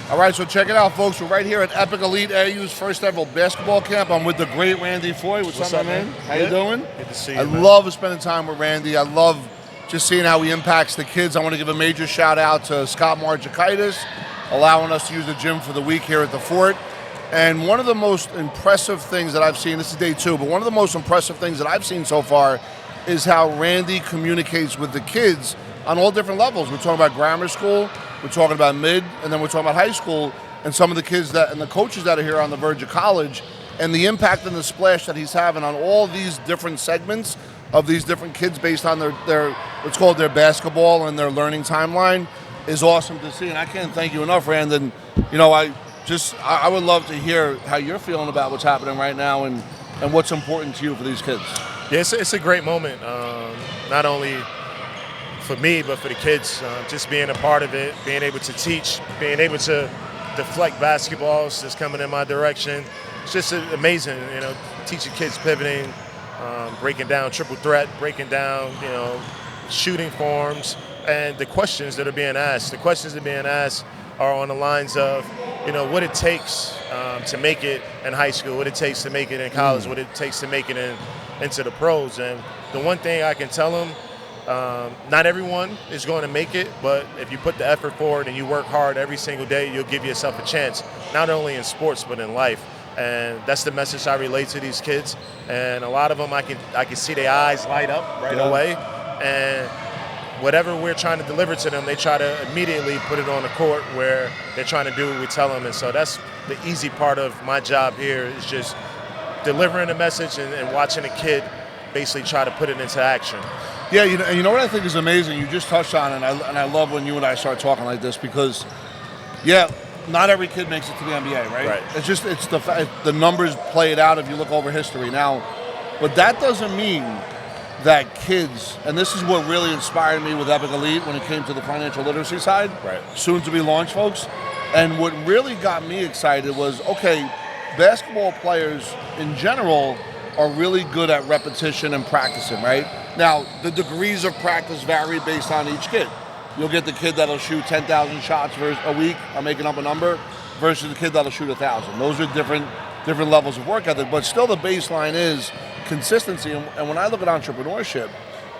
All right, so check it out, folks. We're right here at Epic Elite AU's first ever basketball camp. I'm with the great Randy Foye. What's up, man? How you doing? Good to see you, I love spending time with Randy. I love just seeing how he impacts the kids. I want to give a major shout out to Scott Margikaitis, allowing us to use the gym for the week here at the Fort. And one of the most impressive things that I've seen, this is day 2, but one of the most impressive things that I've seen so far is how Randy communicates with the kids on all different levels. We're talking about grammar school, we're talking about mid, and then we're talking about high school, and some of the kids that and the coaches that are here on the verge of college, and the impact and the splash that he's having on all these different segments of these different kids based on their what's called their basketball and their learning timeline is awesome to see. And I can't thank you enough, Rand. And I would love to hear how you're feeling about what's happening right now and what's important to you for these kids. Yeah, it's a great moment, not only for me, but for the kids. Just being a part of it, being able to teach, being able to deflect basketballs that's coming in my direction. It's just amazing, teaching kids pivoting, breaking down triple threat, breaking down, shooting forms, and the questions that are being asked. The questions that are being asked are on the lines of, what it takes to make it in high school, what it takes to make it in college, what it takes to make it into the pros. And the one thing I can tell them, not everyone is going to make it, but if you put the effort forward and you work hard every single day, you'll give yourself a chance, not only in sports, but in life. And that's the message I relate to these kids. And a lot of them, I can see their eyes light up right away. And whatever we're trying to deliver to them, they try to immediately put it on the court where they're trying to do what we tell them. And so that's the easy part of my job here, is just delivering a message and watching a kid basically try to put it into action. Yeah, you know what I think is amazing? You just touched on it, and I love when you and I start talking like this because, not every kid makes it to the NBA, right? Right. It's the numbers play it out if you look over history now, but that doesn't mean that kids, and this is what really inspired me with Epic Elite when it came to the financial literacy side, right, soon to be launched, folks. And what really got me excited was, okay, basketball players in general are really good at repetition and practicing, right? Now, the degrees of practice vary based on each kid. You'll get the kid that'll shoot 10,000 shots a week, I'm making up a number, versus the kid that'll shoot 1,000. Those are different levels of work ethic, but still the baseline is consistency. And when I look at entrepreneurship,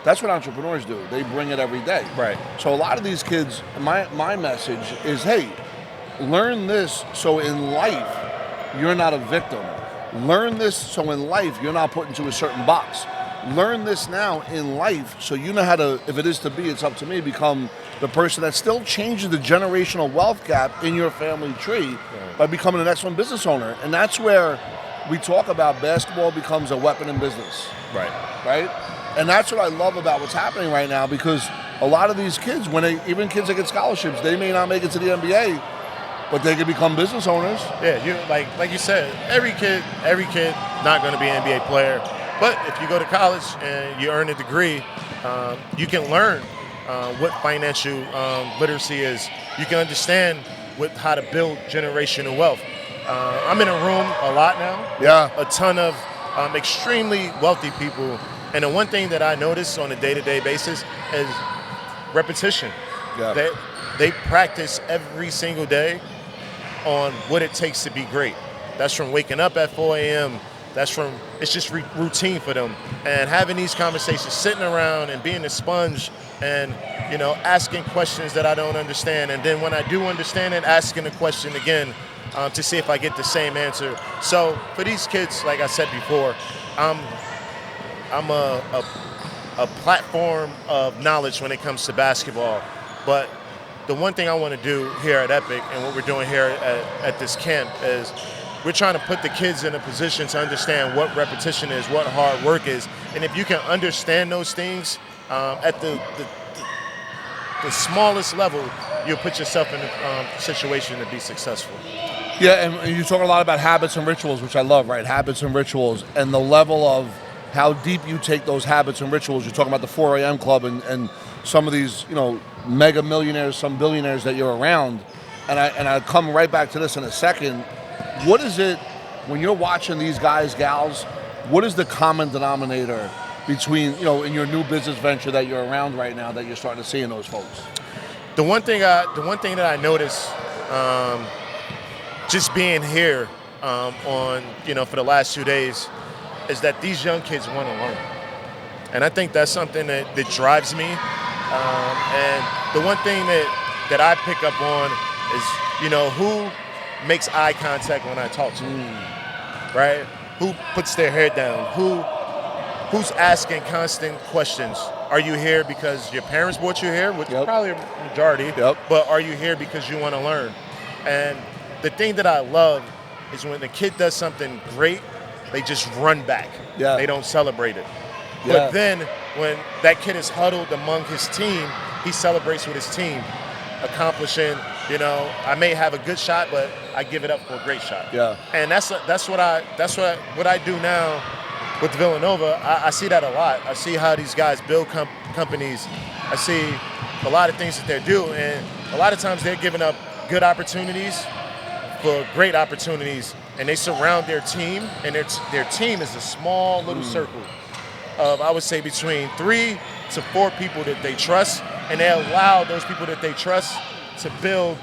that's what entrepreneurs do. They bring it every day. Right. So a lot of these kids, my message is, hey, learn this so in life you're not a victim. Learn this so in life you're not put into a certain box. Learn this now in life so you know how to, if it is to be, it's up to me, become the person that still changes the generational wealth gap in your family tree by becoming an excellent business owner. And that's where we talk about basketball becomes a weapon in business. Right? And that's what I love about what's happening right now, because a lot of these kids, even kids that get scholarships, they may not make it to the NBA, but they can become business owners. Yeah, like you said, every kid not going to be an NBA player. But if you go to college and you earn a degree, you can learn what financial literacy is. You can understand how to build generational wealth. I'm in a room a lot now. Yeah. A ton of extremely wealthy people. And the one thing that I notice on a day-to-day basis is repetition. Yeah. They practice every single day on what it takes to be great. That's from waking up at 4 a.m. It's just routine for them. And having these conversations, sitting around and being a sponge and, asking questions that I don't understand. And then when I do understand it, asking the question again to see if I get the same answer. So for these kids, like I said before, I'm a platform of knowledge when it comes to basketball. But the one thing I want to do here at Epic and what we're doing here at this camp is we're trying to put the kids in a position to understand what repetition is, what hard work is. And if you can understand those things at the smallest level, you'll put yourself in a situation to be successful. Yeah, and you talk a lot about habits and rituals, which I love, right? Habits and rituals, and the level of how deep you take those habits and rituals. You're talking about the 4 a.m. club and some of these, mega millionaires, some billionaires that you're around. And I come right back to this in a second. What is it, when you're watching these guys, gals, what is the common denominator between, in your new business venture that you're around right now that you're starting to see in those folks? The one thing that I notice just being here on, for the last 2 days is that these young kids want to learn. And I think that's something that drives me. And the one thing that I pick up on is, who makes eye contact when I talk to them, right? Who puts their head down? Who's asking constant questions? Are you here because your parents brought you here, which is probably a majority, but are you here because you want to learn? And the thing that I love is when the kid does something great, they just run back. Yeah. They don't celebrate it. Yeah. But then when that kid is huddled among his team, he celebrates with his team, accomplishing, I may have a good shot, but I give it up for a great shot. Yeah. And that's what I do now with Villanova. I see that a lot. I see how these guys build companies. I see a lot of things that they do, and a lot of times they're giving up good opportunities for great opportunities, and they surround their team, and their team is a small little circle of, I would say, between 3 to 4 people that they trust, and they allow those people that they trust to build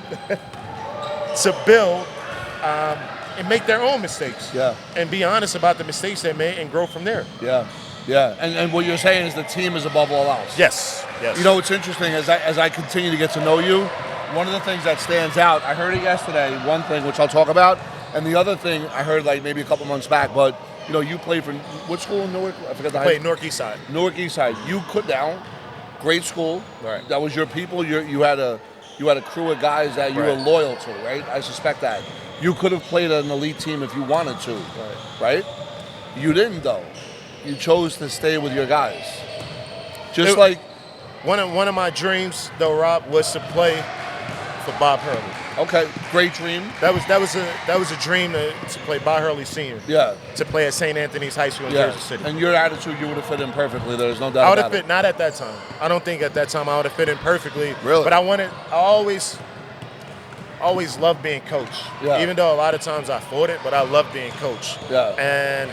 and make their own mistakes. Yeah. And be honest about the mistakes they made and grow from there. Yeah. Yeah. And what you're saying is the team is above all else. Yes. Yes. What's interesting as I continue to get to know you, one of the things that stands out, I heard it yesterday, one thing which I'll talk about, and the other thing I heard like maybe a couple months back, but you played for what school in Newark? I forgot the played Newark East Side. Newark East Side. You put down great school. Right. That was your people. You had a crew of guys that you were loyal to, right? I suspect that. You could have played an elite team if you wanted to, right? You didn't, though. You chose to stay with your guys. One of my dreams, though, Rob, was to play for Bob Hurley. Okay, great dream. That was a dream to play Bob Hurley Sr. Yeah. To play at St. Anthony's High School in Jersey City. And your attitude, you would have fit in perfectly. There's no doubt I would about have fit, not at that time. I don't think at that time I would have fit in perfectly. Really? But I always loved being coach. Yeah. Even though a lot of times I fought it, but I loved being coach. Yeah. And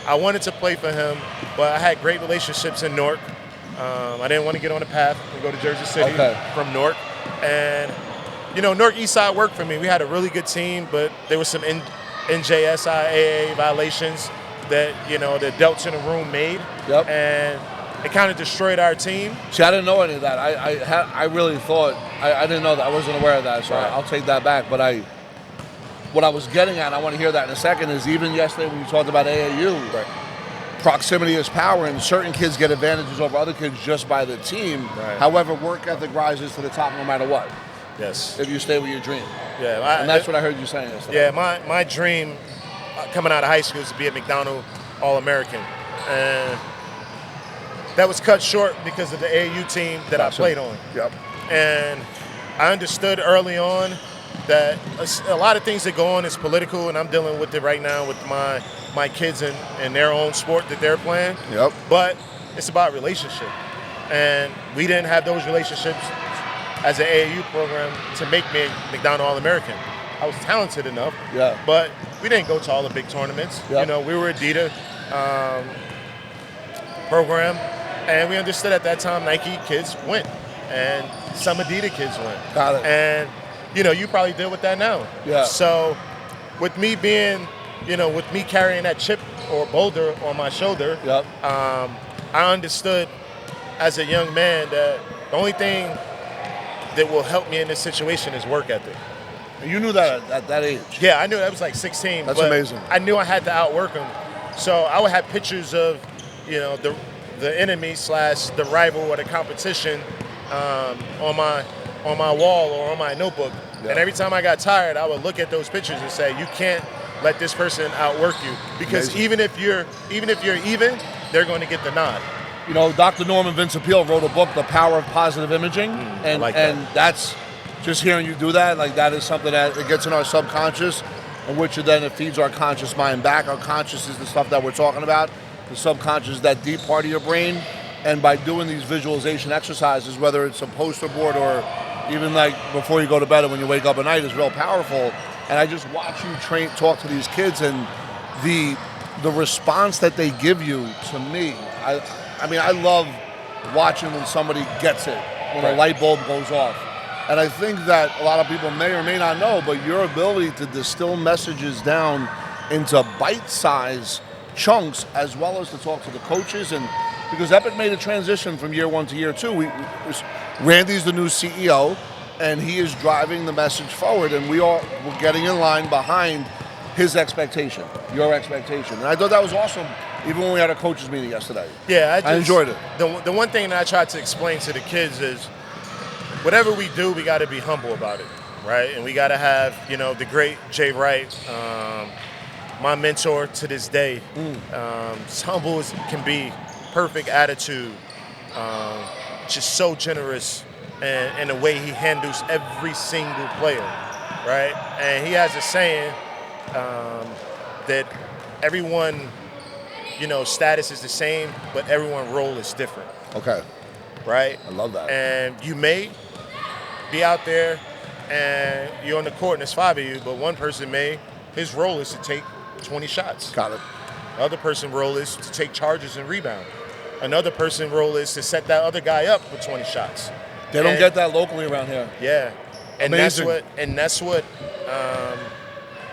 I wanted to play for him, but I had great relationships in Newark. I didn't want to get on the path and go to Jersey City from Newark. And, Newark East Side worked for me. We had a really good team, but there was some NJSIAA violations that, the adults in the room made. Yep. And it kind of destroyed our team. See, I didn't know any of that. I really thought, I didn't know that. I wasn't aware of that, so I'll take that back. But what I was getting at, and I want to hear that in a second, is even yesterday when you talked about AAU, proximity is power, and certain kids get advantages over other kids just by the team. Right. However, work ethic rises to the top no matter what. Yes. If you stay with your dream. Yeah. And that's what I heard you saying yesterday. Yeah, my dream coming out of high school is to be a McDonald All-American. And that was cut short because of the AAU team that I played on. Yep. And I understood early on that a lot of things that go on is political, and I'm dealing with it right now with my kids and their own sport that they're playing. Yep. But it's about relationship. And we didn't have those relationships as an AAU program to make me McDonald All-American. I was talented enough, but we didn't go to all the big tournaments. Yep. We were a Adidas program, and we understood at that time Nike kids went, and some Adidas kids went. Got it. And, you probably deal with that now. Yeah. So with me being, with me carrying that chip or boulder on my shoulder, I understood as a young man that the only thing that will help me in this situation is work ethic. You knew that at that age? Yeah, I knew that was like 16. That's amazing. I knew I had to outwork them. So I would have pictures of, the enemy / the rival or the competition on my wall or on my notebook. Yeah. And every time I got tired, I would look at those pictures and say, you can't let this person outwork you, because even if you're even, they're going to get the nod. Dr. Norman Vincent Peale wrote a book, The Power of Positive Imaging, and that's just hearing you do that. Like, that is something that it gets in our subconscious, in which then it feeds our conscious mind back. Our conscious is the stuff that we're talking about. The subconscious is that deep part of your brain, and by doing these visualization exercises, whether it's a poster board or even like before you go to bed and when you wake up at night, is real powerful. And I just watch you talk to these kids, and the response that they give you to me. I mean, I love watching when somebody gets it, when a light bulb goes off. And I think that a lot of people may or may not know, but your ability to distill messages down into bite-sized chunks, as well as to talk to the coaches, and because Epic made a transition from year one to year two. Randy's the new CEO, and he is driving the message forward, and we're getting in line behind his expectation, your expectation. And I thought that was awesome, even when we had a coaches meeting yesterday. Yeah, I enjoyed it. The one thing that I tried to explain to the kids is, whatever we do, we got to be humble about it, right? And we got to have, the great Jay Wright, my mentor to this day, as humble as can be, perfect attitude, just so generous, and the way he handles every single player, right? And he has a saying that everyone, status is the same, but everyone's role is different. Okay. Right? I love that. And you may be out there and you're on the court and there's 5 of you, but one person his role is to take 20 shots. Got it. The other person's role is to take charges and rebound. Another person's role is to set that other guy up with 20 shots. They don't get that locally around here. Yeah. And Amazing.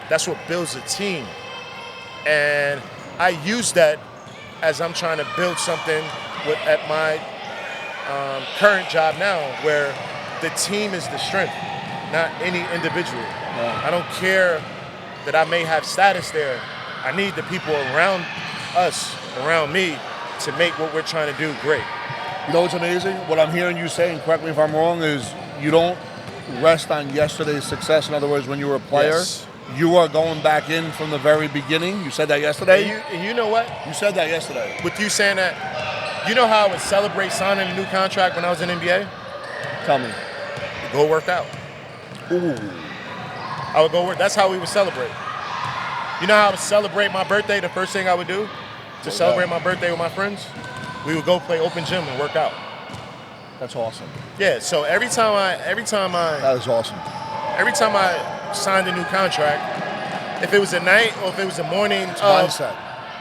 that's what builds a team. And I use that as I'm trying to build something at my current job now, where the team is the strength, not any individual. Yeah. I don't care that I may have status there. I need the people around us, around me, to make what we're trying to do great. You know what's amazing? What I'm hearing you say, and correct me if I'm wrong, is you don't rest on yesterday's success. In other words, when you were a player, Yes. you are going back in from the very beginning. You said that yesterday? And you know what? You said that yesterday. With you saying that, you know how I would celebrate signing a new contract when I was in NBA? Tell me. Go work out. Ooh. I would go work. That's how we would celebrate. You know how I would celebrate my birthday? The first thing I would do to celebrate my birthday with my friends? We would go play open gym and work out. That's awesome. Yeah, so every time That is awesome. I signed a new contract, if it was at night or if it was the morning, Mindset.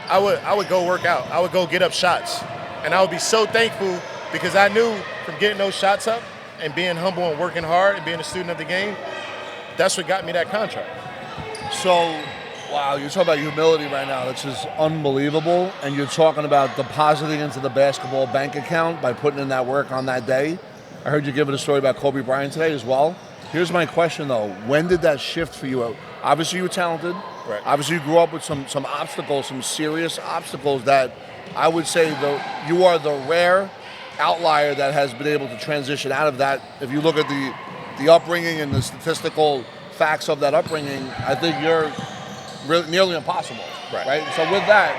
I would go work out. I would go get up shots. And I would be so thankful because I knew from getting those shots up and being humble and working hard and being a student of the game, that's what got me that contract. So, wow, you're talking about humility right now. That's just unbelievable. And you're talking about depositing into the basketball bank account by putting in that work on that day. I heard you give it a story about Kobe Bryant today as well. Here's my question, though. When did that shift for you? Obviously, you were talented. Right. Obviously, you grew up with some obstacles, some serious obstacles that I would say you are the rare outlier that has been able to transition out of that. If you look at the upbringing and the statistical facts of that upbringing, I think you're really nearly impossible. Right? So with that,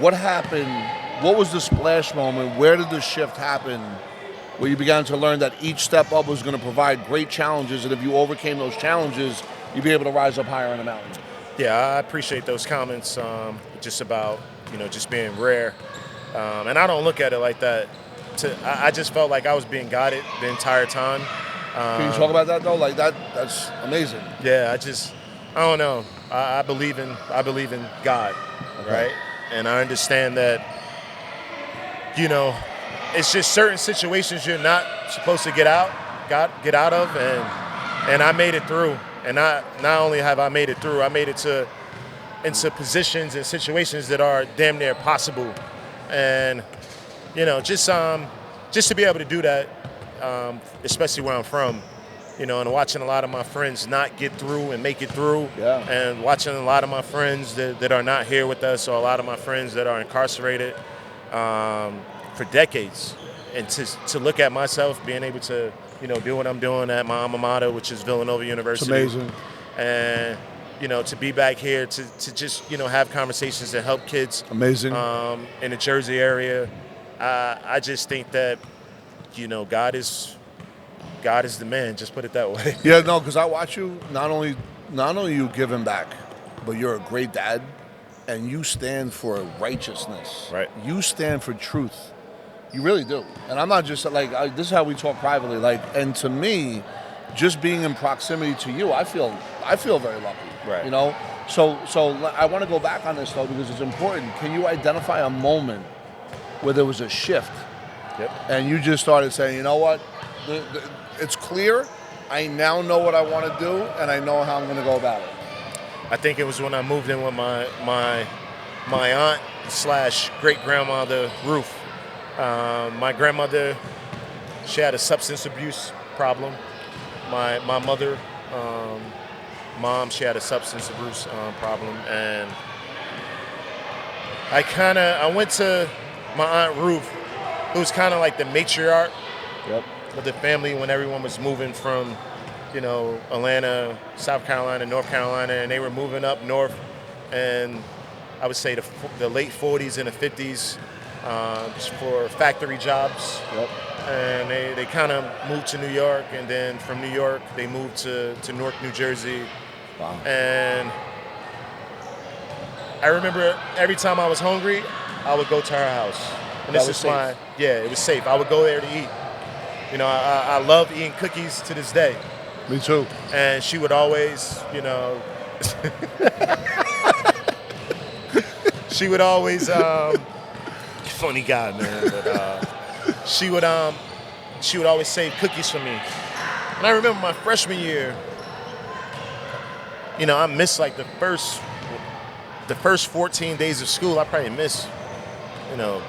what happened? What was the splash moment? Where did the shift happen where you began to learn that each step up was going to provide great challenges, and if you overcame those challenges, you'd be able to rise up higher on the mountain? Yeah, I appreciate those comments just about, just being rare. And I don't look at it like that. I just felt like I was being guided the entire time. Can you talk about that, though? Like that's amazing. Yeah, I don't know. I believe in God, Okay. right? And I understand that, it's just certain situations you're not supposed to get out of, and I made it through. And not only have I made it through, I made it into positions and situations that are damn near possible. And just to be able to do that, especially where I'm from, and watching a lot of my friends not get through and make it through, and watching a lot of my friends that are not here with us, or a lot of my friends that are incarcerated for decades, and to look at myself being able to do what I'm doing at my alma mater, which is Villanova University. It's amazing. And to be back here to just have conversations that help kids. Amazing. In the Jersey area, I just think that God is the man. Just put it that way. Yeah, no, because I watch you. Not only you giving back, but you're a great dad, and you stand for righteousness. Right. You stand for truth. You really do. And I'm not just this is how we talk privately. And to me, just being in proximity to you, I feel very lucky. Right. So I want to go back on this though, because it's important. Can you identify a moment where there was a shift? Yep. And you just started saying, you know what? It's clear. I now know what I want to do, and I know how I'm going to go about it. I think it was when I moved in with my aunt slash great grandmother Ruth. My grandmother, she had a substance abuse problem. My mother, mom, she had a substance abuse problem, and I went to my aunt Ruth, who was kind of like the matriarch of the family when everyone was moving from, Atlanta, South Carolina, North Carolina, and they were moving up north, and I would say the late 40s and the 50s for factory jobs. And they kind of moved to New York, and then from New York, they moved to Newark, New Jersey. Wow. And I remember every time I was hungry, I would go to her house. And this is safe. It was safe. I would go there to eat. I love eating cookies to this day. Me too. And she would always, she would always, funny guy, man. But she would always save cookies for me. And I remember my freshman year, I missed like the first 14 days of school. I probably missed,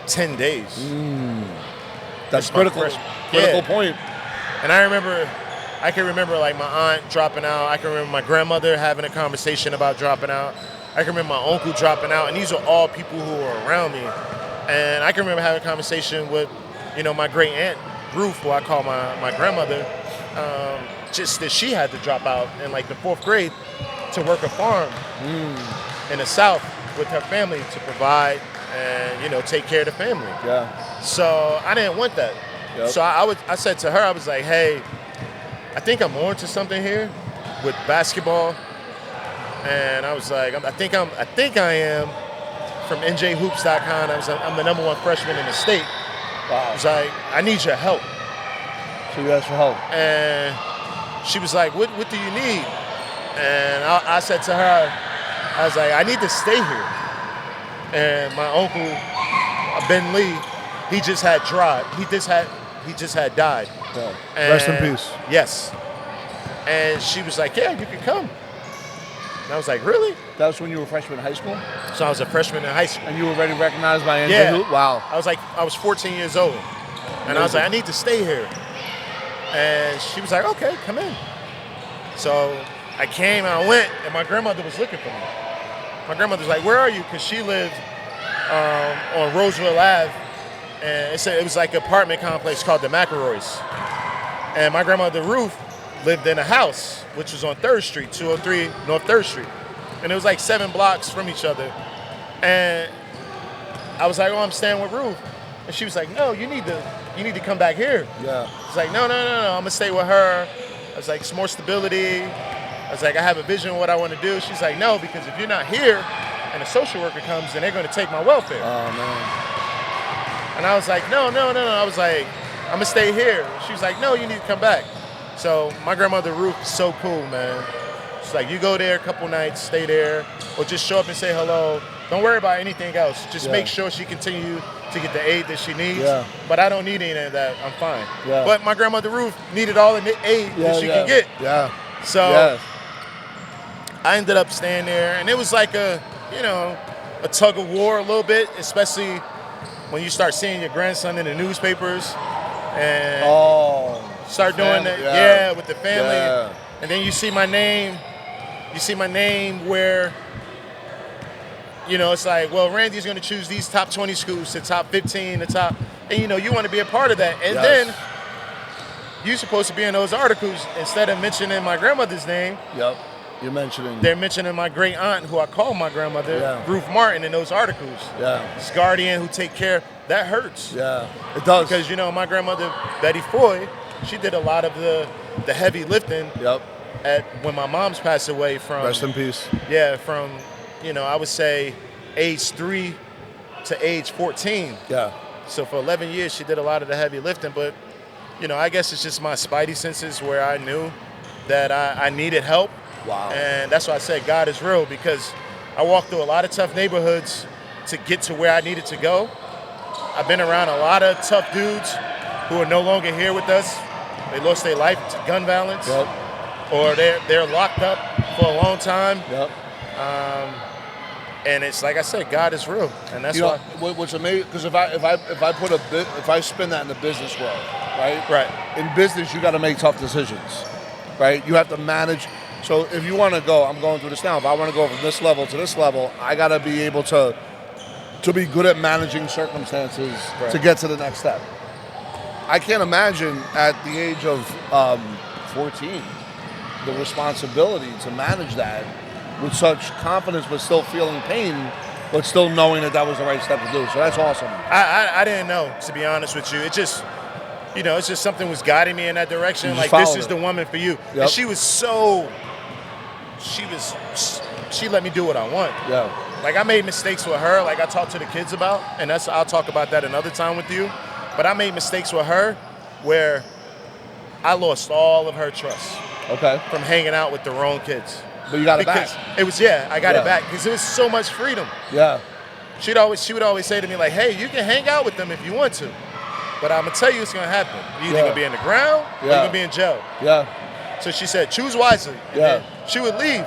10 days. That's critical point. And I can remember like my aunt dropping out. I can remember my grandmother having a conversation about dropping out. I can remember my uncle dropping out. And these are all people who were around me. And I can remember having a conversation with, my great aunt, Ruth, who I call my grandmother, just that she had to drop out in like the 4th grade to work a farm in the South with her family to provide and, take care of the family. Yeah. So I didn't want that. Yep. So I said to her, I was like, hey, I think I'm on to something here with basketball. And I was like, I think I am from njhoops.com. I'm the #1 freshman in the state. Wow. I was like, I need your help. So you asked for help. And she was like, what do you need? And I said to her, I was like, I need to stay here. And my uncle, Ben Lee, he just had died. Yeah. Rest in peace. Yes. And she was like, yeah, you can come. And I was like, really? That was when you were a freshman in high school? So I was a freshman in high school. And you were already recognized by NJ Yeah. Hoop? Wow. I was 14 years old. And I was like, I need to stay here. And she was like, okay, come in. So I came and I went, and my grandmother was looking for me. My grandmother's like, where are you? Because she lived on Roseville Ave. And it was like an apartment complex called the McElroys. And my grandmother, Ruth, lived in a house, which was on 3rd Street, 203 North 3rd Street. And it was like 7 blocks from each other. And I was like, oh, I'm staying with Ruth. And she was like, no, you need to come back here. Yeah. I was like, no, I'm going to stay with her. I was like, it's more stability. I was like, I have a vision of what I want to do. She's like, no, because if you're not here and a social worker comes, then they're going to take my welfare. Oh, man. And I was like, no. I was like, I'm going to stay here. She was like, no, you need to come back. So my grandmother, Ruth, is so cool, man. She's like, you go there a couple nights, stay there, or just show up and say hello. Don't worry about anything else. Just make sure she continues to get the aid that she needs. Yeah. But I don't need any of that. I'm fine. Yeah. But my grandmother, Ruth, needed all the aid that she could get. Yeah. So I ended up staying there, and it was like a tug of war a little bit, especially when you start seeing your grandson in the newspapers and start doing that, with the family. Yeah. And then you see my name where, it's like, well, Randy's going to choose these top 20 schools to top 15, and you want to be a part of that. And then you're supposed to be in those articles instead of mentioning my grandmother's name. Yep. They're mentioning my great aunt, who I call my grandmother, Ruth Martin, in those articles. Yeah. This guardian who take care. That hurts. Yeah, it does. Because my grandmother Betty Foye, she did a lot of the heavy lifting. Yep. When my mom's passed away from. Rest in peace. Yeah, from I would say age 3 to age 14. Yeah. So for 11 years, she did a lot of the heavy lifting. But I guess it's just my spidey senses where I knew that I needed help. Wow. And that's why I said God is real, because I walked through a lot of tough neighborhoods to get to where I needed to go. I've been around a lot of tough dudes who are no longer here with us. they lost their life to gun violence, Yep. or they're locked up for a long time. Yep. And it's like I said, God is real, and that's You why. know, what's amazing, because if I spin that in the business world, right? Right. In business, you got to make tough decisions, right? You have to manage. So if you want to go, I'm going through this now. If I want to go from this level to this level, I got to be able to be good at managing circumstances to get to the next step. I can't imagine at the age of 14 the responsibility to manage that with such confidence, but still feeling pain, but still knowing that that was the right step to do. So that's awesome. I didn't know, to be honest with you. It just, it's just something was guiding me in that direction. You Like, just this is followed the woman for you. Yep. And she let me do what I want. Yeah. Like, I made mistakes with her, like I talked to the kids about, and I'll talk about that another time with you. But I made mistakes with her where I lost all of her trust. Okay. From hanging out with the wrong kids. But you got it back. It was, I got it back because it was so much freedom. Yeah. She would always say to me, like, hey, you can hang out with them if you want to, but I'm going to tell you what's going to happen. You're either going to be in the ground or you're going to be in jail. Yeah. So she said, choose wisely. And then she would leave.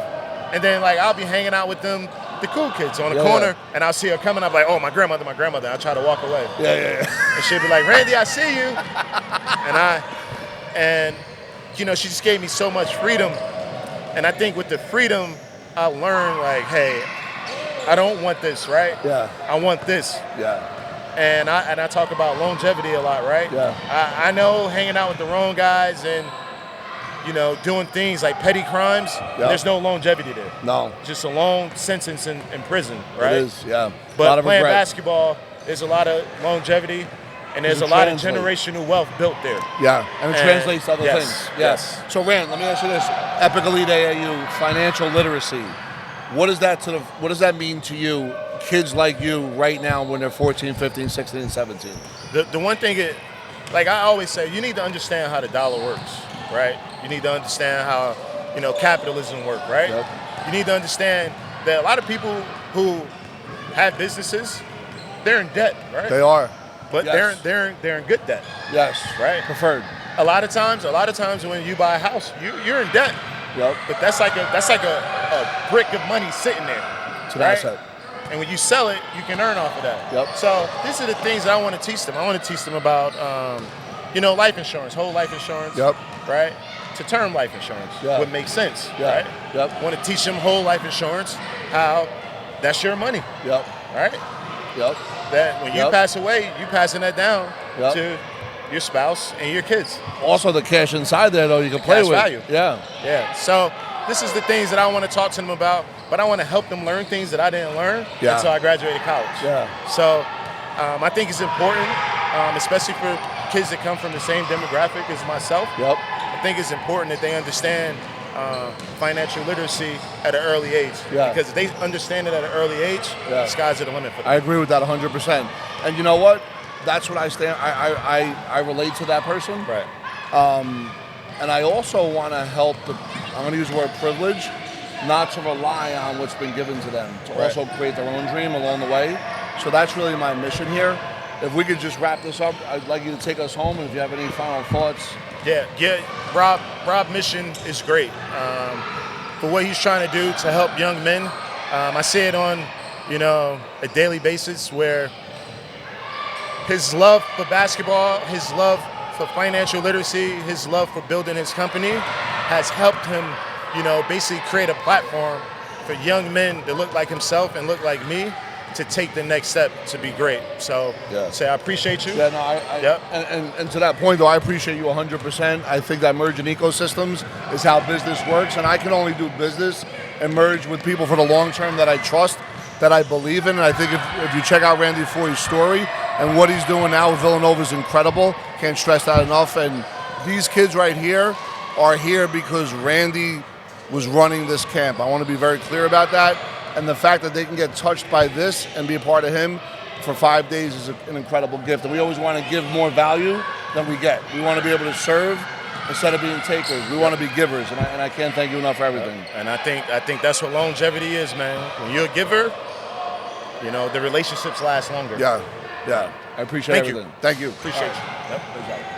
And then, like, I'll be hanging out with them, the cool kids on the corner, and I'll see her coming up like, oh, my grandmother. I try to walk away. Yeah. And she'd be like, Randy, I see you. And she just gave me so much freedom. And I think with the freedom, I learned, like, hey, I don't want this, right? Yeah. I want this. Yeah. And I talk about longevity a lot, right? Yeah. I know hanging out with the wrong guys and, doing things like petty crimes, there's no longevity there. No. Just a long sentence in prison, right? It is, yeah. But playing basketball, there's a lot of longevity, and there's a lot of generational wealth built there. Yeah, and it translates to other things. Yes. So, Rand, let me ask you this. Epic Elite AAU, financial literacy. What does that mean to you, kids like you right now when they're 14, 15, 16, and 17? The one thing, like I always say, you need to understand how the dollar works, right? You need to understand how, capitalism works, right? Yep. You need to understand that a lot of people who have businesses, they're in debt, right? They are. But they're in good debt. Yes. Right? Preferred. A lot of times when you buy a house, you're in debt. Yep. But that's like a brick of money sitting there. It's an asset. And when you sell it, you can earn off of that. Yep. So these are the things that I want to teach them. I want to teach them about, life insurance, whole life insurance. Yep. Right? To term life insurance would make sense. Yeah. Right? Yep. I want to teach them whole life insurance, how that's your money. Yep. Right? Yep. That when you pass away, you passing that down to your spouse and your kids. Also, the cash inside there, though, you can play cash with. Value. Yeah. So this is the things that I want to talk to them about, but I want to help them learn things that I didn't learn until I graduated college. Yeah. So I think it's important, especially for kids that come from the same demographic as myself. Yep. I think it's important that they understand financial literacy at an early age. Yeah. Because if they understand it at an early age, the sky's the limit for them. I agree with that 100%. And you know what? That's what I stand. I relate to that person. Right. And I also want to help I'm going to use the word privilege, not to rely on what's been given to them, to also create their own dream along the way. So that's really my mission here. If we could just wrap this up, I'd like you to take us home, and if you have any final thoughts. Yeah. Rob's mission is great. For what he's trying to do to help young men, I see it on, a daily basis where his love for basketball, his love for financial literacy, his love for building his company has helped him, basically create a platform for young men that look like himself and look like me to take the next step to be great. So, I appreciate you. Yeah, no, and to that point, though, I appreciate you 100%. I think that merging ecosystems is how business works, and I can only do business and merge with people for the long term that I trust, that I believe in. And I think if you check out Randy Foye's story and what he's doing now with Villanova is incredible. Can't stress that enough. And these kids right here are here because Randy was running this camp. I want to be very clear about that. And the fact that they can get touched by this and be a part of him for 5 days is an incredible gift. And we always want to give more value than we get. We want to be able to serve instead of being takers. We want to be givers, and I can't thank you enough for everything. And I think that's what longevity is, man. When you're a giver, the relationships last longer. Yeah. I appreciate everything. Thank you. Appreciate you. Yep.